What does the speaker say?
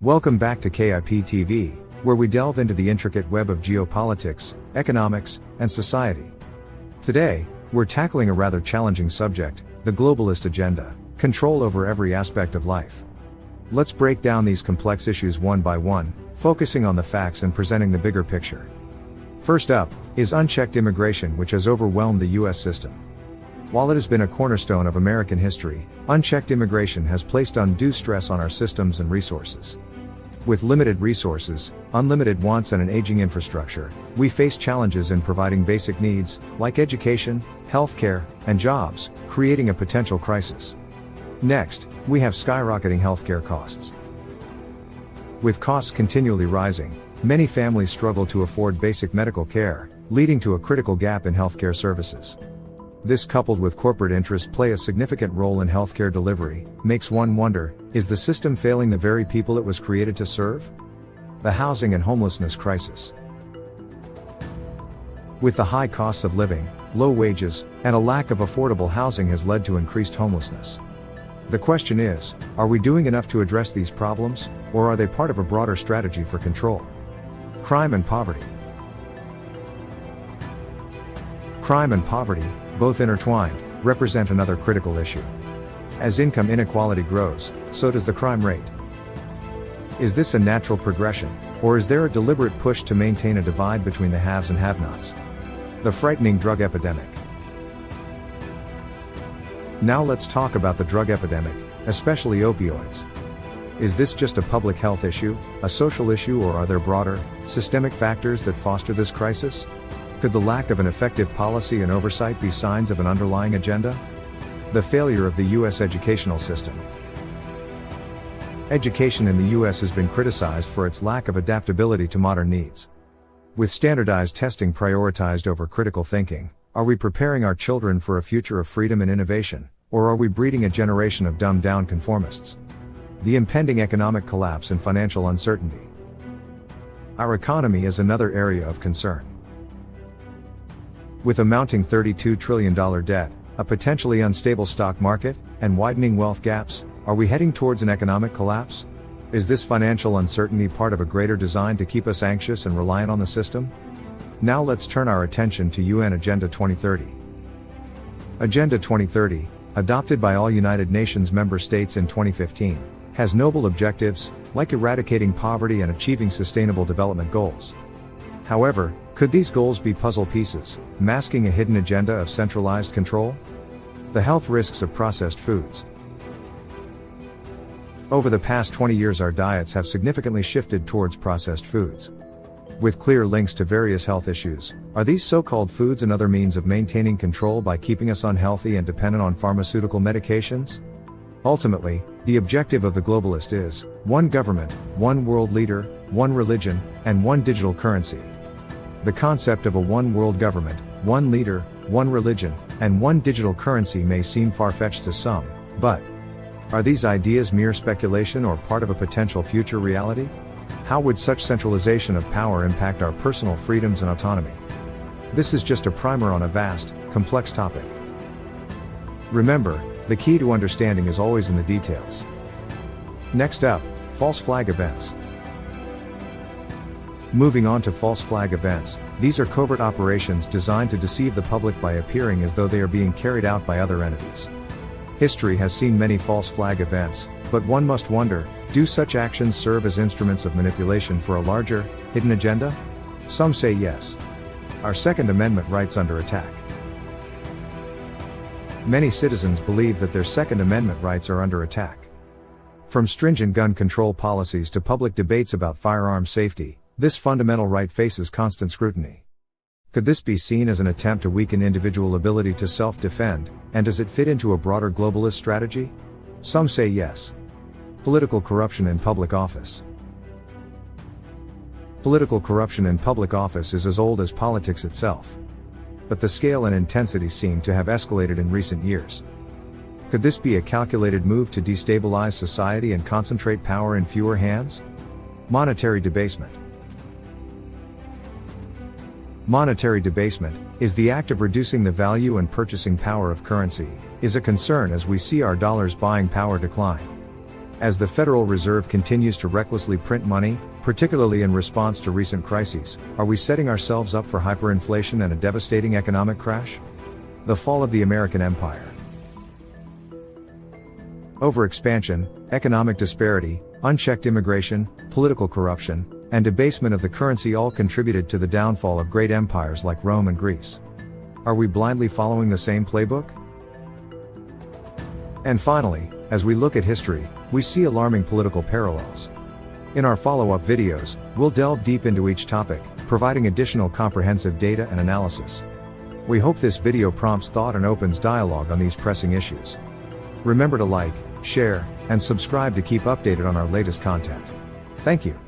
Welcome back to KIP TV, where we delve into the intricate web of geopolitics, economics, and society. Today, we're tackling a rather challenging subject, the globalist agenda, control over every aspect of life. Let's break down these complex issues one by one, focusing on the facts and presenting the bigger picture. First up, is unchecked immigration, which has overwhelmed the US system. While it has been a cornerstone of American history, unchecked immigration has placed undue stress on our systems and resources. With limited resources, unlimited wants and an aging infrastructure, we face challenges in providing basic needs, like education, healthcare, and jobs, creating a potential crisis. Next, we have skyrocketing healthcare costs. With costs continually rising, many families struggle to afford basic medical care, leading to a critical gap in healthcare services. This, coupled with corporate interests play a significant role in healthcare delivery, makes one wonder, is the system failing the very people it was created to serve? The housing and homelessness crisis. With the high costs of living, low wages, and a lack of affordable housing has led to increased homelessness. The question is, are we doing enough to address these problems, or are they part of a broader strategy for control? Crime and poverty. Crime and poverty, both intertwined, represent another critical issue. As income inequality grows, so does the crime rate. Is this a natural progression, or is there a deliberate push to maintain a divide between the haves and have-nots? The frightening drug epidemic. Now let's talk about the drug epidemic, especially opioids. Is this just a public health issue, a social issue, or are there broader, systemic factors that foster this crisis? Could the lack of an effective policy and oversight be signs of an underlying agenda? The failure of the U.S. educational system. Education in the U.S. has been criticized for its lack of adaptability to modern needs. With standardized testing prioritized over critical thinking, are we preparing our children for a future of freedom and innovation, or are we breeding a generation of dumbed-down conformists? The impending economic collapse and financial uncertainty. Our economy is another area of concern. With a mounting $32 trillion debt, a potentially unstable stock market, and widening wealth gaps, are we heading towards an economic collapse? Is this financial uncertainty part of a greater design to keep us anxious and reliant on the system? Now let's turn our attention to UN Agenda 2030. Agenda 2030, adopted by all United Nations member states in 2015, has noble objectives, like eradicating poverty and achieving sustainable development goals. However, could these goals be puzzle pieces, masking a hidden agenda of centralized control? The health risks of processed foods. Over the past 20 years, our diets have significantly shifted towards processed foods. With clear links to various health issues, are these so-called foods another means of maintaining control by keeping us unhealthy and dependent on pharmaceutical medications? Ultimately, the objective of the globalist is one government, one world leader, one religion, and one digital currency. The concept of a one world government, one leader, one religion, and one digital currency may seem far-fetched to some, but are these ideas mere speculation or part of a potential future reality? How would such centralization of power impact our personal freedoms and autonomy? This is just a primer on a vast, complex topic. Remember, the key to understanding is always in the details. Next up, false flag events. Moving on to false flag events, these are covert operations designed to deceive the public by appearing as though they are being carried out by other entities. History has seen many false flag events, but one must wonder, do such actions serve as instruments of manipulation for a larger, hidden agenda? Some say yes. Our Second Amendment rights under attack. Many citizens believe that their Second Amendment rights are under attack. From stringent gun control policies to public debates about firearm safety, this fundamental right faces constant scrutiny. Could this be seen as an attempt to weaken individual ability to self-defend, and does it fit into a broader globalist strategy? Some say yes. Political corruption in public office. Political corruption in public office is as old as politics itself. But the scale and intensity seem to have escalated in recent years. Could this be a calculated move to destabilize society and concentrate power in fewer hands? Monetary debasement. Monetary debasement is the act of reducing the value and purchasing power of currency, is a concern as we see our dollar's buying power decline. As the Federal Reserve continues to recklessly print money, particularly in response to recent crises, are we setting ourselves up for hyperinflation and a devastating economic crash? The fall of the American empire. Overexpansion, economic disparity, unchecked immigration, political corruption, and debasement of the currency all contributed to the downfall of great empires like Rome and Greece. Are we blindly following the same playbook? And finally, as we look at history, we see alarming political parallels. In our follow-up videos, we'll delve deep into each topic, providing additional comprehensive data and analysis. We hope this video prompts thought and opens dialogue on these pressing issues. Remember to like, share, and subscribe to keep updated on our latest content. Thank you.